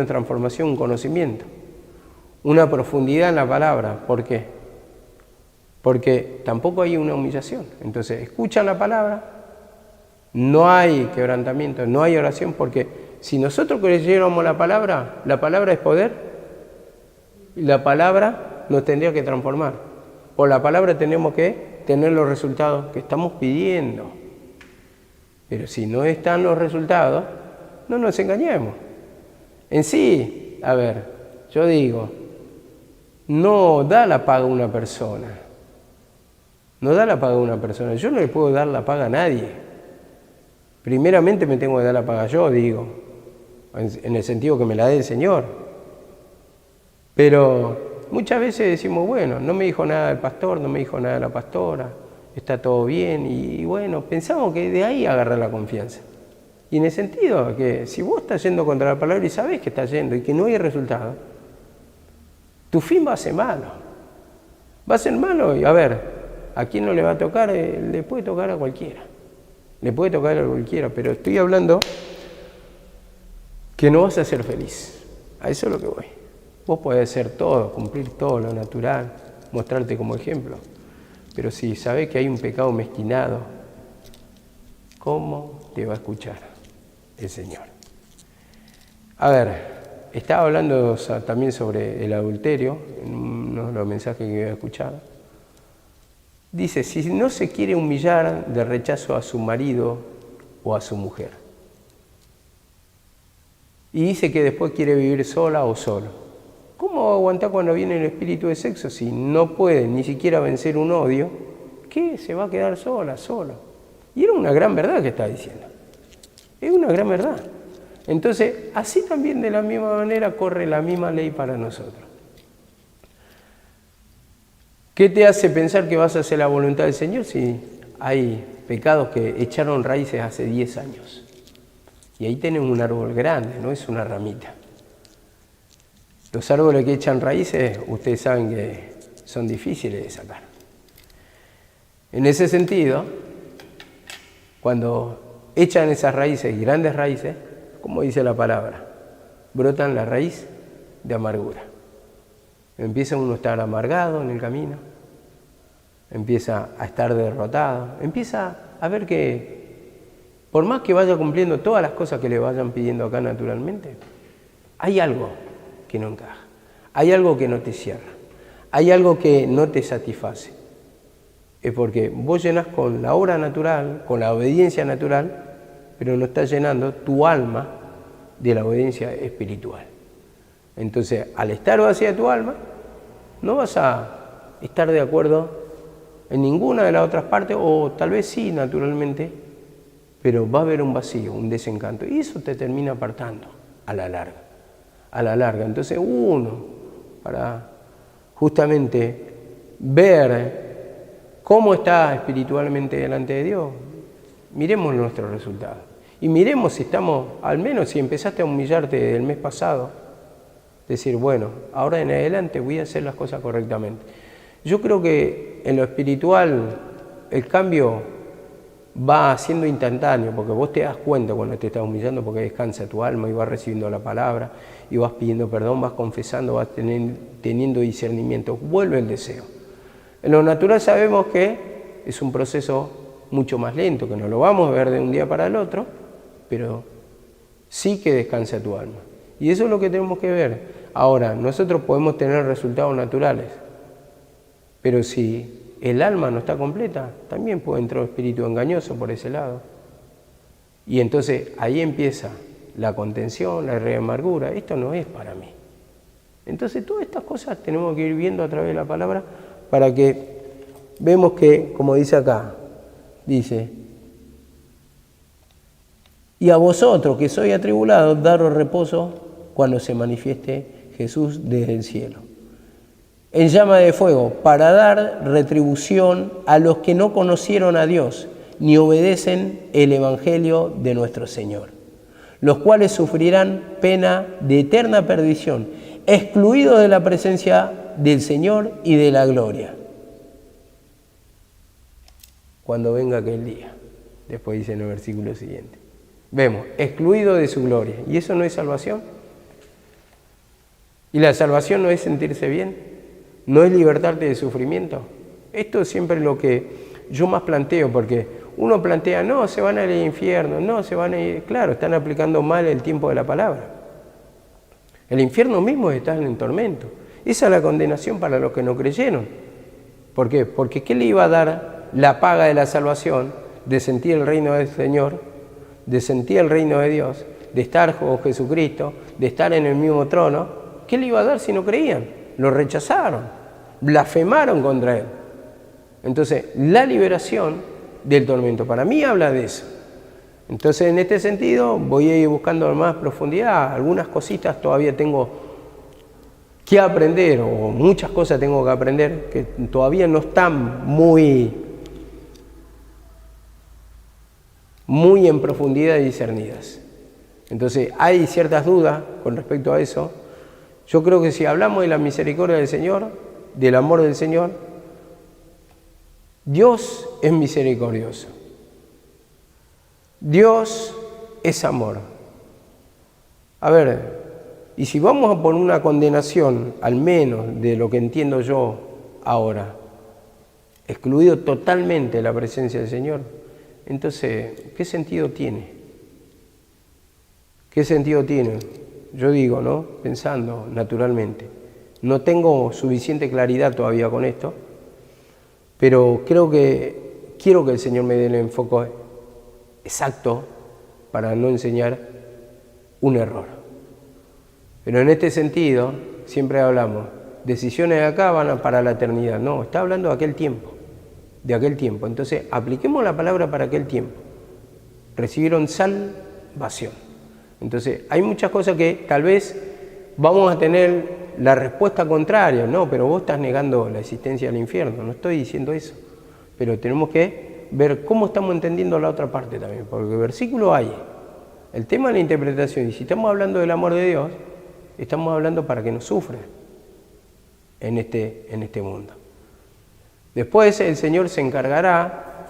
transformación, un conocimiento, una profundidad en la palabra. ¿Por qué? Porque tampoco hay una humillación. Entonces, escuchan la palabra, no hay quebrantamiento, no hay oración, porque si nosotros creyéramos la palabra es poder, y la palabra nos tendría que transformar. Por la palabra tenemos que tener los resultados que estamos pidiendo. Pero si no están los resultados, no nos engañemos. En sí, a ver, yo digo, no da la paga a una persona. No da la paga a una persona. Yo no le puedo dar la paga a nadie. Primeramente me tengo que dar la paga yo, digo, en el sentido que me la dé el Señor. Pero muchas veces decimos, bueno, no me dijo nada el pastor, no me dijo nada la pastora, está todo bien, y bueno, pensamos que de ahí agarrar la confianza. Y en el sentido que si vos estás yendo contra la palabra y sabés que estás yendo y que no hay resultado, tu fin va a ser malo. Va a ser malo, y a ver, ¿a quién no le va a tocar? Le puede tocar a cualquiera. Le puede tocar a cualquiera, pero estoy hablando que no vas a ser feliz. A eso es lo que voy. Vos podés hacer todo, cumplir todo lo natural, mostrarte como ejemplo. Pero si sabés que hay un pecado mezquinado, ¿cómo te va a escuchar el Señor? A ver, estaba hablando también sobre el adulterio, en uno de los mensajes que había escuchado. Dice, si no se quiere humillar de rechazo a su marido o a su mujer. Y dice que después quiere vivir sola o solo. ¿Cómo aguantar cuando viene el espíritu de sexo si no puede ni siquiera vencer un odio? ¿Qué? Se va a quedar sola, solo. Y era una gran verdad que está diciendo. Es una gran verdad. Entonces, así también de la misma manera corre la misma ley para nosotros. ¿Qué te hace pensar que vas a hacer la voluntad del Señor si hay pecados que echaron raíces hace 10 años? Y ahí tenemos un árbol grande, no es una ramita. Los árboles que echan raíces, ustedes saben que son difíciles de sacar. En ese sentido, cuando echan esas raíces, grandes raíces, como dice la palabra, brotan la raíz de amargura. Empieza uno a estar amargado en el camino, empieza a estar derrotado, empieza a ver que por más que vaya cumpliendo todas las cosas que le vayan pidiendo acá naturalmente, hay algo que no encaja, hay algo que no te cierra, hay algo que no te satisface. Es porque vos llenás con la obra natural, con la obediencia natural, pero no estás llenando tu alma de la obediencia espiritual. Entonces, al estar vacía tu alma, no vas a estar de acuerdo en ninguna de las otras partes, o tal vez sí, naturalmente, pero va a haber un vacío, un desencanto, y eso te termina apartando a la larga. a la larga. Entonces uno, para justamente ver cómo está espiritualmente delante de Dios, miremos nuestros resultados. Y miremos si estamos, al menos si empezaste a humillarte el mes pasado, decir, bueno, ahora en adelante voy a hacer las cosas correctamente. Yo creo que en lo espiritual el cambio va siendo instantáneo, porque vos te das cuenta cuando te estás humillando, porque descansa tu alma y vas recibiendo la palabra y vas pidiendo perdón, vas confesando, vas teniendo discernimiento, vuelve el deseo. En lo natural sabemos que es un proceso mucho más lento, que no lo vamos a ver de un día para el otro, pero sí que descansa tu alma. Y eso es lo que tenemos que ver. Ahora, nosotros podemos tener resultados naturales, pero si el alma no está completa, también puede entrar un espíritu engañoso por ese lado. Y entonces ahí empieza la contención, la amargura. Esto no es para mí. Entonces todas estas cosas tenemos que ir viendo a través de la palabra para que vemos que, como dice acá, dice, y a vosotros que sois atribulados, daros reposo cuando se manifieste Jesús desde el cielo, en llama de fuego, para dar retribución a los que no conocieron a Dios, ni obedecen el Evangelio de nuestro Señor, los cuales sufrirán pena de eterna perdición, excluidos de la presencia del Señor y de la gloria, cuando venga aquel día. Después dice en el versículo siguiente. Vemos, excluido de su gloria. ¿Y eso no es salvación? ¿Y la salvación no es sentirse bien? ¿No es libertarte de sufrimiento? Esto es siempre lo que yo más planteo, porque uno plantea, no, se van al infierno, no, se van a ir. Claro, están aplicando mal el tiempo de la palabra. El infierno mismo está en tormento. Esa es la condenación para los que no creyeron. ¿Por qué? Porque ¿qué le iba a dar la paga de la salvación, de sentir el reino del Señor, de sentir el reino de Dios, de estar con Jesucristo, de estar en el mismo trono? ¿Qué le iba a dar si no creían? Lo rechazaron, blasfemaron contra él. Entonces, la liberación del tormento, para mí habla de eso. Entonces, en este sentido, voy a ir buscando más profundidad. Algunas cositas todavía tengo que aprender, o muchas cosas tengo que aprender, que todavía no están muy en profundidad y discernidas. Entonces, hay ciertas dudas con respecto a eso. Yo creo que si hablamos de la misericordia del Señor, del amor del Señor, Dios es misericordioso. Dios es amor. A ver, y si vamos a poner una condenación, al menos de lo que entiendo yo ahora, excluido totalmente de la presencia del Señor, entonces, ¿qué sentido tiene? ¿Qué sentido tiene? Yo digo, ¿no? Pensando naturalmente. No tengo suficiente claridad todavía con esto, pero quiero que el Señor me dé el enfoque exacto para no enseñar un error. Pero en este sentido, siempre hablamos, decisiones de acá van para la eternidad. No, está hablando de aquel tiempo. Entonces, apliquemos la palabra para aquel tiempo. Recibieron salvación. Entonces, hay muchas cosas que tal vez vamos a tener la respuesta contraria. No, pero vos estás negando la existencia del infierno. No estoy diciendo eso. Pero tenemos que ver cómo estamos entendiendo la otra parte también. Porque el versículo hay. El tema de la interpretación. Y si estamos hablando del amor de Dios, estamos hablando para que no sufra en este mundo. Después el Señor se encargará,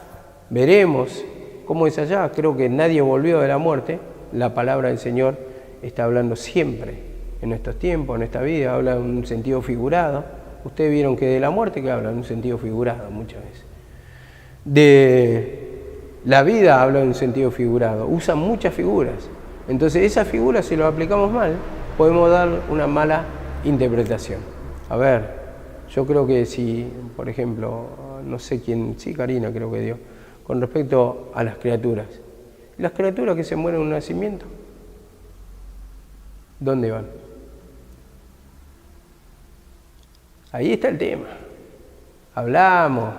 veremos cómo es allá. Creo que nadie volvió de la muerte. La palabra del Señor está hablando siempre en estos tiempos, en esta vida, habla en un sentido figurado. Ustedes vieron que de la muerte que habla en un sentido figurado muchas veces. De la vida habla en un sentido figurado, usa muchas figuras. Entonces esas figuras, si lo aplicamos mal, podemos dar una mala interpretación. A ver, yo creo que si, por ejemplo, no sé quién, sí, Karina creo que dio, con respecto a las criaturas. Las criaturas que se mueren en un nacimiento, ¿dónde van? Ahí está el tema. Hablamos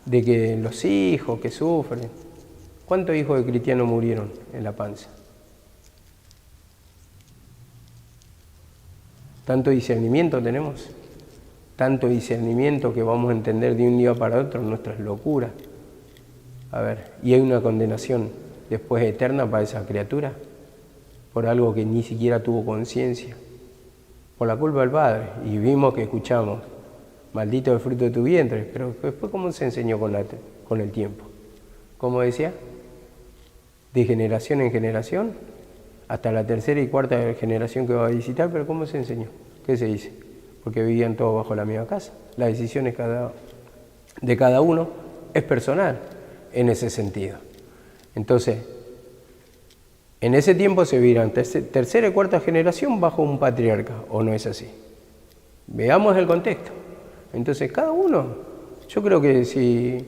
de que los hijos que sufren. ¿Cuántos hijos de cristianos murieron en la panza? ¿Tanto discernimiento tenemos? Tanto discernimiento que vamos a entender de un día para otro nuestras locuras. A ver, y hay una condenación después eterna para esa criatura, por algo que ni siquiera tuvo conciencia, por la culpa del Padre. Y vimos que escuchamos, maldito el fruto de tu vientre, pero después ¿cómo se enseñó con el tiempo? ¿Cómo decía? De generación en generación, hasta la tercera y cuarta generación que va a visitar, pero ¿cómo se enseñó? ¿Qué se dice? Porque vivían todos bajo la misma casa. La decisión de cada uno es personal en ese sentido. Entonces, en ese tiempo se vivirán tercera y cuarta generación bajo un patriarca, ¿o no es así? Veamos el contexto. Entonces, cada uno, yo creo que si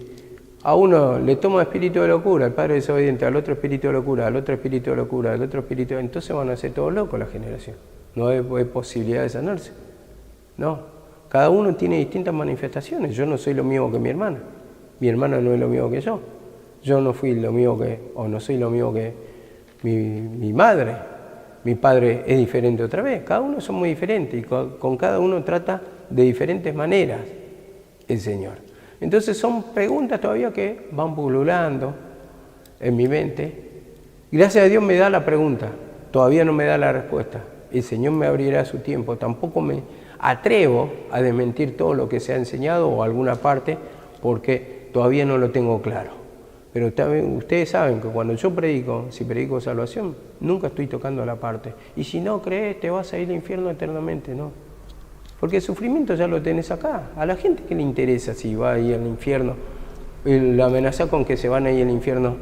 a uno le toma espíritu de locura, al padre desobediente, al otro espíritu de locura, al otro espíritu de locura, al otro espíritu de... entonces van a ser todos locos la generación. No hay posibilidad de sanarse. No, cada uno tiene distintas manifestaciones. Yo no soy lo mismo que mi hermana no es lo mismo que yo no fui lo mismo que, o no soy lo mismo que mi madre, mi padre es diferente otra vez. Cada uno somos diferentes y con cada uno trata de diferentes maneras el Señor. Entonces son preguntas todavía que van pululando en mi mente. Gracias a Dios me da la pregunta, todavía no me da la respuesta. El Señor me abrirá su tiempo. Tampoco me atrevo a desmentir todo lo que se ha enseñado o alguna parte porque todavía no lo tengo claro. Pero también ustedes saben que cuando yo predico, si predico salvación, nunca estoy tocando la parte. Y si no crees, te vas a ir al infierno eternamente, ¿no? Porque el sufrimiento ya lo tenés acá. A la gente que le interesa si va a ir al infierno, la amenaza con que se van a ir al infierno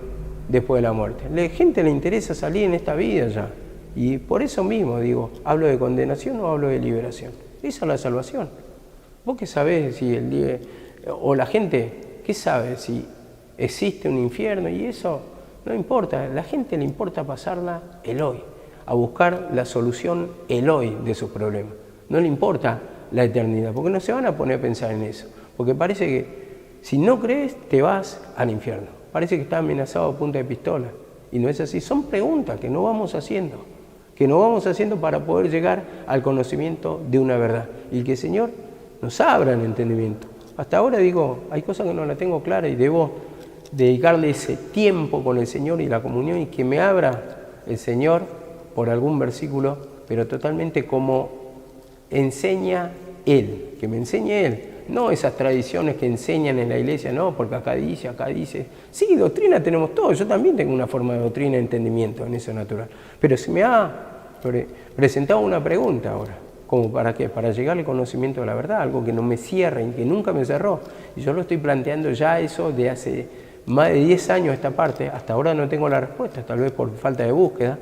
después de la muerte. A la gente le interesa salir en esta vida ya. Y por eso mismo digo, ¿hablo de condenación o hablo de liberación? Esa es la salvación. ¿Vos qué sabés si o la gente, qué sabe si existe un infierno? Y eso no importa. A la gente le importa pasarla el hoy, a buscar la solución el hoy de sus problemas. No le importa la eternidad, porque no se van a poner a pensar en eso. Porque parece que si no crees, te vas al infierno. Parece que está amenazado a punta de pistola. Y no es así. Son preguntas que no vamos haciendo. Para poder llegar al conocimiento de una verdad. Y que el Señor nos abra el entendimiento. Hasta ahora digo, hay cosas que no las tengo claras y debo dedicarle ese tiempo con el Señor y la comunión y que me abra el Señor por algún versículo, pero totalmente como enseña Él, que me enseñe Él. No esas tradiciones que enseñan en la iglesia, no, porque acá dice. Sí, doctrina tenemos todos, yo también tengo una forma de doctrina y entendimiento en eso natural. Pero se me ha presentado una pregunta ahora, ¿como para qué? Para llegar al conocimiento de la verdad, algo que no me cierre y que nunca me cerró. Y yo lo estoy planteando ya eso de hace más de 10 años esta parte, hasta ahora no tengo la respuesta, tal vez por falta de búsqueda,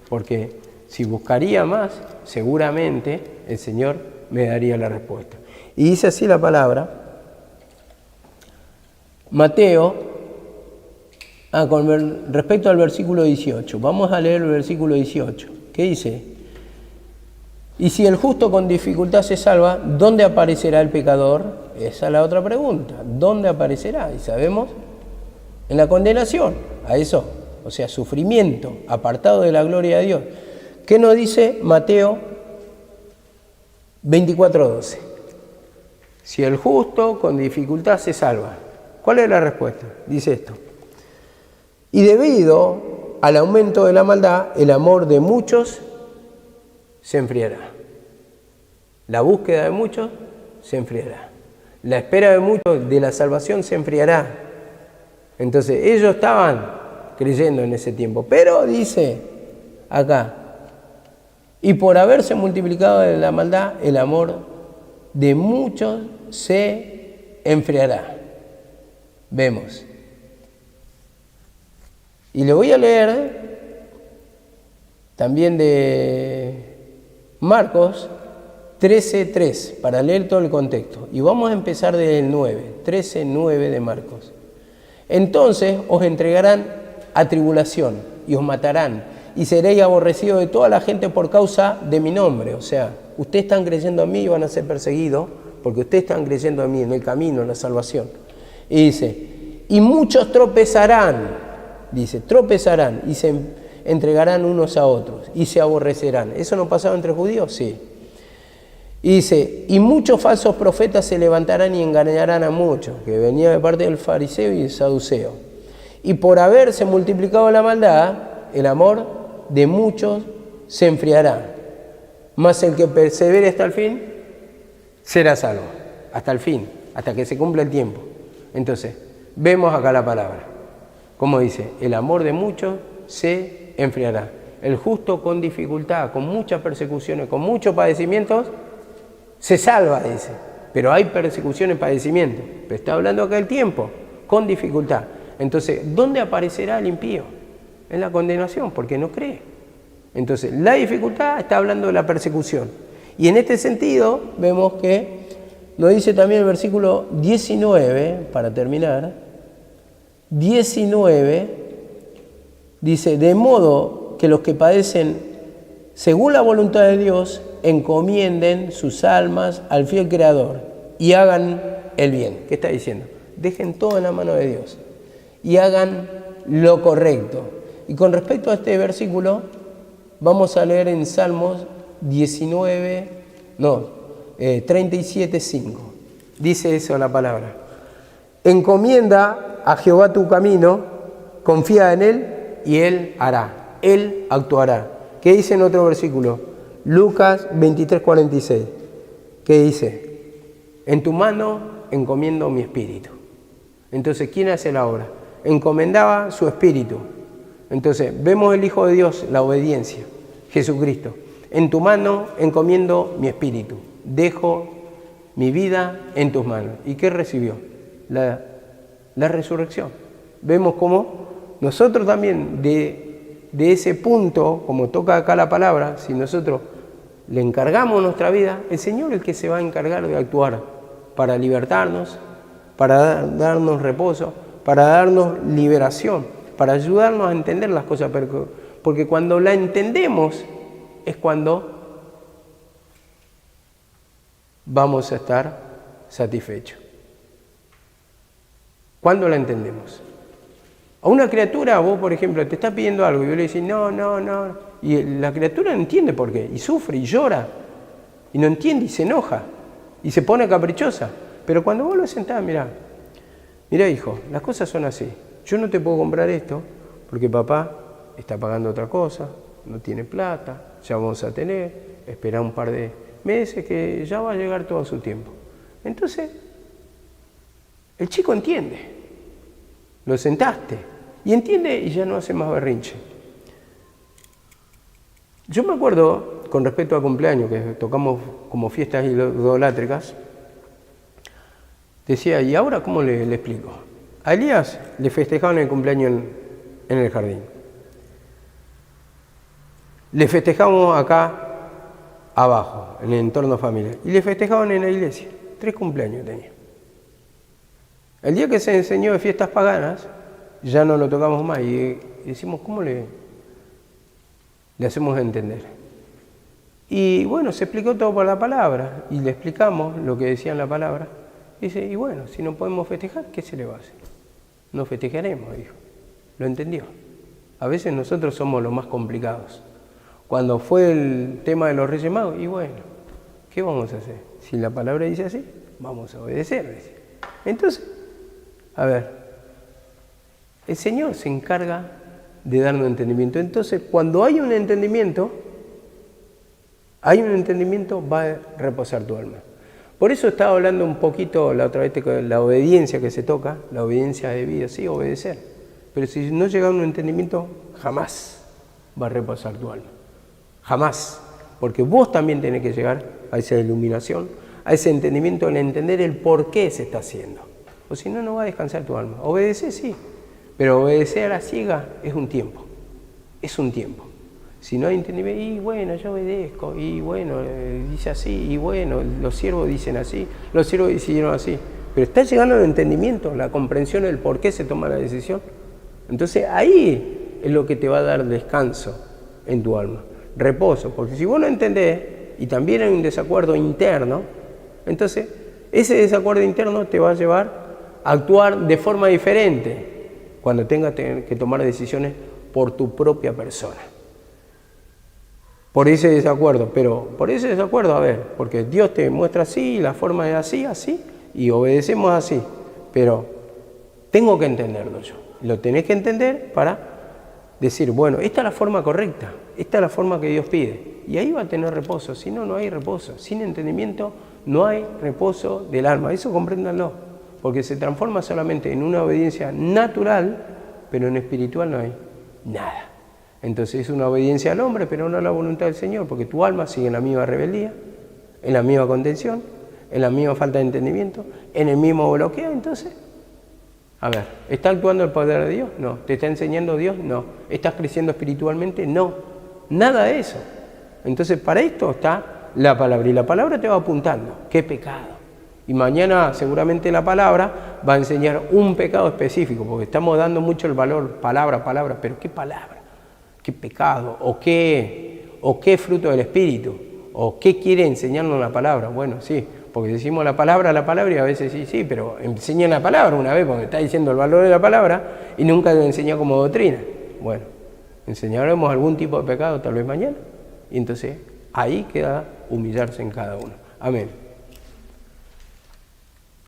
porque si buscaría más, seguramente el Señor me daría la respuesta. Y dice así la palabra, Mateo, con respecto al versículo 18, vamos a leer el versículo 18, ¿qué dice? Y si el justo con dificultad se salva, ¿dónde aparecerá el pecador? Esa es la otra pregunta, ¿dónde aparecerá? Y sabemos, en la condenación, a eso, o sea, sufrimiento, apartado de la gloria de Dios. ¿Qué nos dice Mateo 24:12? Si el justo con dificultad se salva. ¿Cuál es la respuesta? Dice esto. Y debido al aumento de la maldad, el amor de muchos se enfriará. La búsqueda de muchos se enfriará. La espera de muchos de la salvación se enfriará. Entonces, ellos estaban creyendo en ese tiempo. Pero dice acá, y por haberse multiplicado la maldad, el amor de muchos se enfriará. Vemos. Y le voy a leer también de Marcos 13:3 para leer todo el contexto. Y vamos a empezar del 9, 13:9 de Marcos. Entonces os entregarán a tribulación y os matarán y seréis aborrecidos de toda la gente por causa de mi nombre. O sea, ustedes están creyendo en mí y van a ser perseguidos porque ustedes están creyendo en mí, en el camino, en la salvación. Y dice, y muchos tropezarán, y se entregarán unos a otros y se aborrecerán. ¿Eso no pasaba entre judíos? Sí. Y dice, y muchos falsos profetas se levantarán y engañarán a muchos, que venía de parte del fariseo y del saduceo. Y por haberse multiplicado la maldad, el amor de muchos se enfriará. Mas el que persevere hasta el fin, será salvo. Hasta el fin, hasta que se cumpla el tiempo. Entonces, vemos acá la palabra. Como dice, el amor de muchos se enfriará. El justo con dificultad, con muchas persecuciones, con muchos padecimientos, se salva, dice. Pero hay persecuciones, padecimientos. Pero está hablando acá del tiempo, con dificultad. Entonces, ¿dónde aparecerá el impío? En la condenación, porque no cree. Entonces, la dificultad está hablando de la persecución. Y en este sentido, vemos que nos dice también el versículo 19, para terminar, 19, dice, de modo que los que padecen según la voluntad de Dios, encomienden sus almas al fiel Creador y hagan el bien. ¿Qué está diciendo? Dejen todo en la mano de Dios y hagan lo correcto. Y con respecto a este versículo, vamos a leer en Salmos 37:5. Dice eso la palabra. Encomienda a Jehová tu camino, confía en Él y Él hará. Él actuará. ¿Qué dice en otro versículo? Lucas 23:46. ¿Qué dice? En tu mano encomiendo mi espíritu. Entonces, ¿quién hace la obra? Encomendaba su espíritu. Entonces, vemos el Hijo de Dios, la obediencia, Jesucristo. En tu mano encomiendo mi espíritu. Dejo mi vida en tus manos. ¿Y qué recibió? La resurrección. Vemos cómo nosotros también de ese punto, como toca acá la palabra, si nosotros le encargamos nuestra vida, el Señor es el que se va a encargar de actuar para libertarnos, para darnos reposo, para darnos liberación, para ayudarnos a entender las cosas, porque cuando la entendemos es cuando vamos a estar satisfechos. ¿Cuándo la entendemos? A una criatura, vos por ejemplo, te está pidiendo algo y vos le decís no, y la criatura no entiende por qué, y sufre y llora, y no entiende y se enoja, y se pone caprichosa. Pero cuando vos lo sentás, mirá hijo, las cosas son así. Yo no te puedo comprar esto porque papá está pagando otra cosa, no tiene plata, ya vamos a tener, espera un par de meses que ya va a llegar todo a su tiempo. Entonces, el chico entiende. Lo sentaste y entiende y ya no hace más berrinche. Yo me acuerdo, con respecto al cumpleaños, que tocamos como fiestas idolátricas, decía, ¿y ahora cómo le explico? A Elías le festejaban el cumpleaños en el jardín. Le festejamos acá abajo, en el entorno familiar. Y le festejaban en la iglesia. 3 cumpleaños tenía. El día que se enseñó de fiestas paganas, ya no lo tocamos más y decimos, ¿cómo le hacemos entender? Y bueno, se explicó todo por la palabra y le explicamos lo que decía en la palabra. Dice, y bueno, si no podemos festejar, ¿qué se le va a hacer? No festejaremos, dijo. Lo entendió. A veces nosotros somos los más complicados. Cuando fue el tema de los Reyes Magos, y bueno, ¿qué vamos a hacer? Si la palabra dice así, vamos a obedecer. Dice. Entonces, a ver, el Señor se encarga de darnos entendimiento. Entonces, cuando hay un entendimiento, va a reposar tu alma. Por eso estaba hablando un poquito la otra vez de la obediencia que se toca, la obediencia de vida, sí, obedecer. Pero si no llega a un entendimiento, jamás va a reposar tu alma. Jamás. Porque vos también tenés que llegar a esa iluminación, a ese entendimiento, en entender el por qué se está haciendo. O si no, no va a descansar tu alma. Obedecer, sí. Pero obedecer a la ciega es un tiempo. Es un tiempo. Si no hay entendimiento, y bueno, yo obedezco, y bueno, dice así, y bueno, los siervos dicen así, los siervos decidieron así. Pero está llegando el entendimiento, la comprensión del por qué se toma la decisión. Entonces ahí es lo que te va a dar descanso en tu alma, reposo. Porque si vos no entendés, y también hay un desacuerdo interno, entonces ese desacuerdo interno te va a llevar a actuar de forma diferente cuando tengas que tomar decisiones por tu propia persona. por ese desacuerdo, pero por ese desacuerdo, a ver, porque Dios te muestra así, la forma es así, así, y obedecemos así, pero tengo que entenderlo yo. Lo tenés que entender para decir, bueno, esta es la forma correcta, esta es la forma que Dios pide, y ahí va a tener reposo. Si no, no hay reposo. Sin entendimiento no hay reposo del alma. Eso compréndanlo, porque se transforma solamente en una obediencia natural, pero en espiritual no hay nada. Entonces es una obediencia al hombre, pero no a la voluntad del Señor, porque tu alma sigue en la misma rebeldía, en la misma contención, en la misma falta de entendimiento, en el mismo bloqueo. Entonces, a ver, ¿está actuando el poder de Dios? No. ¿Te está enseñando Dios? No. ¿Estás creciendo espiritualmente? No. Nada de eso. Entonces, para esto está la palabra, y la palabra te va apuntando. ¿Qué pecado? Y mañana seguramente la palabra va a enseñar un pecado específico, porque estamos dando mucho el valor, palabra, pero ¿qué palabra? ¿Qué pecado? ¿O qué fruto del Espíritu? ¿O qué quiere enseñarnos la palabra? Bueno, sí, porque decimos la palabra y a veces sí, pero enseña la palabra una vez, porque está diciendo el valor de la palabra y nunca lo enseñó como doctrina. Bueno, enseñaremos algún tipo de pecado tal vez mañana, y entonces ahí queda humillarse en cada uno. Amén.